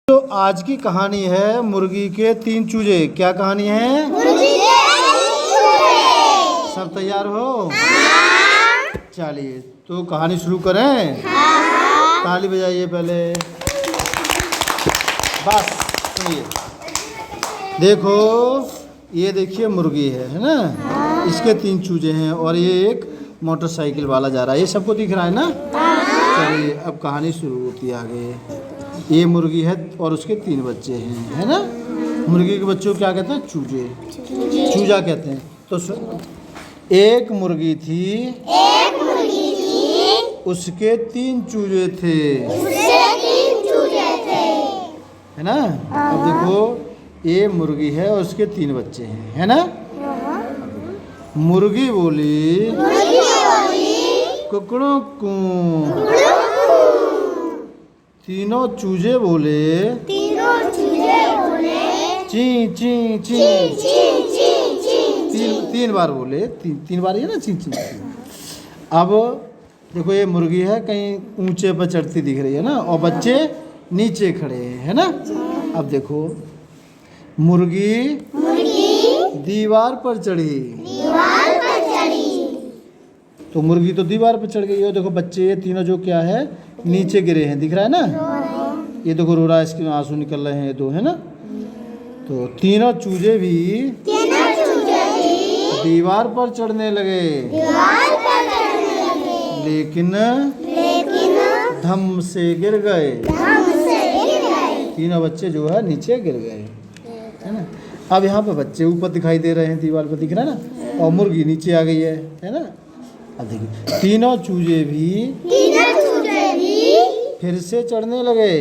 तो आज की कहानी है मुर्गी के 3 चूजे। क्या कहानी है? मुर्गी के 3 चूजे। सब तैयार हो? चलिए तो कहानी शुरू करें। ताली बजाइए पहले। बस सुनिए, देखो ये देखिए मुर्गी है ना, इसके 3 चूजे हैं और ये एक मोटरसाइकिल वाला जा रहा है। ये सबको दिख रहा है ना? चलिए अब कहानी शुरू होती है आगे। ये मुर्गी है और उसके 3 बच्चे हैं, है ना। मुर्गी के बच्चों को क्या कहते हैं? चूजे, चूजा कहते हैं। तो एक मुर्गी थी, उसके 3 चूजे थे, है ना। अब देखो ये मुर्गी है और उसके 3 बच्चे हैं, है ना। मुर्गी बोली कुकड़ू कू, तीनों चूजे बोले ची ची ची। 3 बार बोले, 3 बार ये ना ची ची। अब देखो ये मुर्गी है, कहीं ऊंचे पर चढ़ती दिख रही है ना, और बच्चे नीचे खड़े हैं, है ना। अब देखो मुर्गी दीवार पर चढ़ी, तो मुर्गी तो दीवार पर चढ़ गई है। देखो बच्चे ये तीनों जो क्या है नीचे गिरे हैं, दिख रहा है ना। ये देखो रो रहा है, इसके आंसू निकल रहे हैं ये दो, है ना। तो तीनों चूजे भी दीवार पर चढ़ने लगे, लेकिन धम से गिर गए। तीनों बच्चे जो है नीचे गिर गए, है ना। अब यहाँ पे बच्चे ऊपर दिखाई दे रहे हैं, दीवार पर दिख रहा है ना, और मुर्गी नीचे आ गई है ना। अब देखिए तीनों चूजे भी फिर से चढ़ने लगे।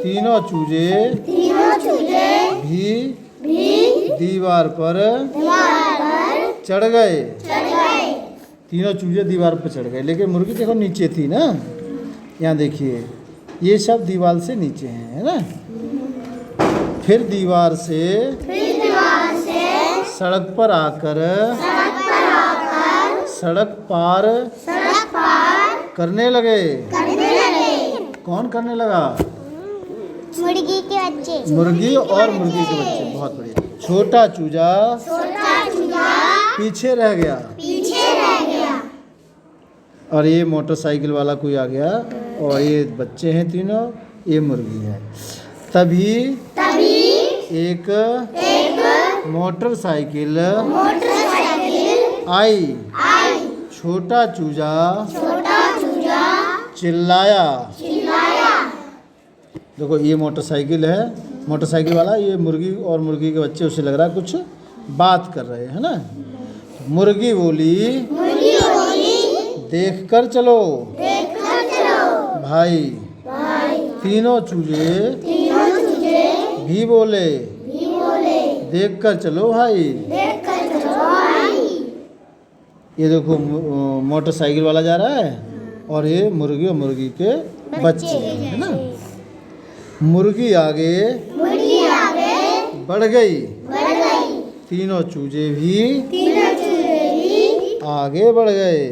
तीनों चूजे भी दीवार पर चढ़ गए। तीनों चूजे दीवार पर चढ़ गए, लेकिन मुर्गी देखो नीचे थी ना। यहाँ देखिए ये सब दीवार से नीचे हैं, है ना। फिर दीवार से सड़क पर आकर सड़क पार करने लगे। कौन करने लगा? मुर्गी के बच्चे। मुर्गी और मुर्गी के बच्चे। बहुत बढ़िया। छोटा चूजा पीछे रह गया, और ये मोटरसाइकिल वाला कोई आ गया, और ये बच्चे हैं तीनों, ये मुर्गी है। तभी एक मोटरसाइकिल आई। छोटा चूजा चिल्लाया। देखो ये मोटरसाइकिल है, मोटरसाइकिल वाला, ये मुर्गी और मुर्गी के बच्चे, उसे लग रहा है कुछ बात कर रहे हैं ना। मुर्गी बोली देख कर चलो भाई। तीनों चूजे भी बोले देख कर चलो भाई। ये देखो मोटरसाइकिल वाला जा रहा है और ये मुर्गी और मुर्गी के बच्चे हैं, है ना। मुर्गी आगे बढ़ गई, तीनों चूजे भी आगे बढ़ गए।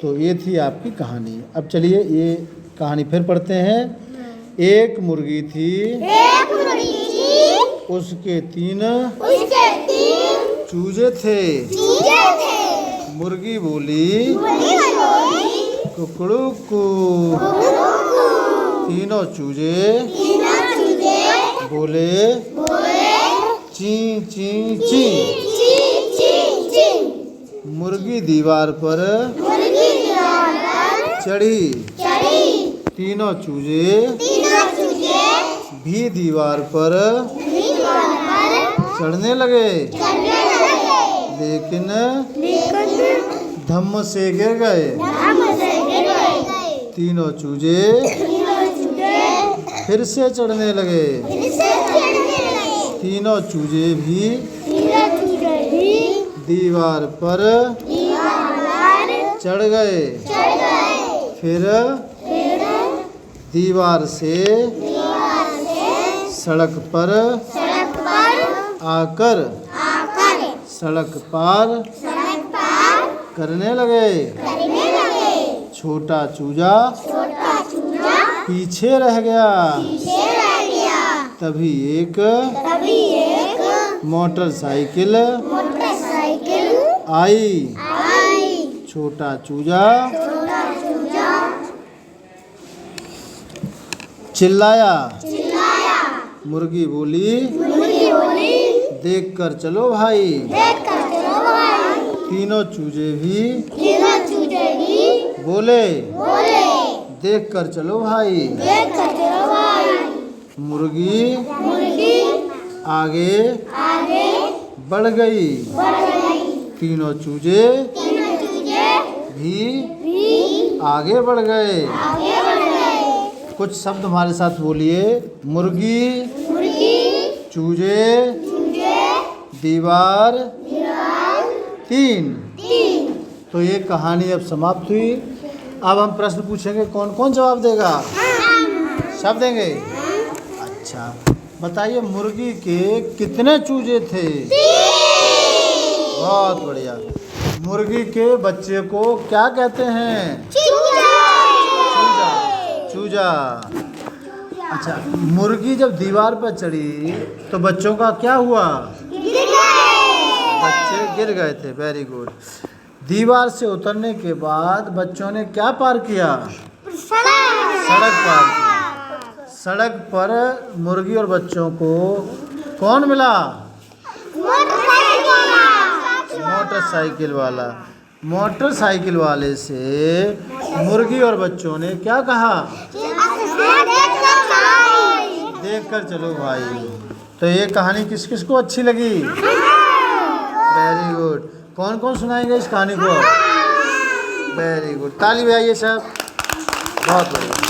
तो ये थी आपकी कहानी। अब चलिए ये कहानी फिर पढ़ते हैं। एक मुर्गी थी, उसके 3 चूजे थे। मुर्गी बोली कुकड़ू कू। तीनों चूजे बोले ची ची ची। मुर्गी दीवार पर चढ़ी। तीनों चूजे भी दीवार पर चढ़ने लगे, लेकिन धम्म से गिर गए। तीनों चूजे फिर से चढ़ने लगे। तीनों चूजे भी दीवार पर चढ़ गए। फिर दीवार से सड़क पर आकर सड़क पार करने लगे। छोटा चूजा पीछे रह गया। तभी एक मोटरसाइकिल आई। छोटा चूजा चिल्लाया। मुर्गी बोली देख कर चलो भाई। तीनों चूजे भी बोले देख कर चलो भाई। मुर्गी आगे बढ़ गई। तीनों चूजे भी आगे बढ़ गए। कुछ शब्द हमारे साथ बोलिए। मुर्गी, चूजे, दीवार, तीन। तो ये कहानी अब समाप्त हुई। अब हम प्रश्न पूछेंगे, कौन कौन जवाब देगा? सब देंगे? अच्छा, बताइए मुर्गी के कितने चूजे थे? बहुत बढ़िया। मुर्गी के बच्चे को क्या कहते हैं? चूजा। अच्छा, मुर्गी जब दीवार पर चढ़ी तो बच्चों का क्या हुआ? बच्चे गिर गए थे। Very good. दीवार से उतरने के बाद बच्चों ने क्या पार किया? सड़क पार की। सड़क पर मुर्गी और बच्चों को कौन मिला? मोटरसाइकिल वाला। मोटरसाइकिल वाले से मुर्गी और बच्चों ने क्या कहा? देख कर चलो भाई। तो ये कहानी किस किस को अच्छी लगी? Very good. कौन कौन सुनाएंगे इस कहानी को? Very good. ताली बजाइए सब। बहुत बढ़िया।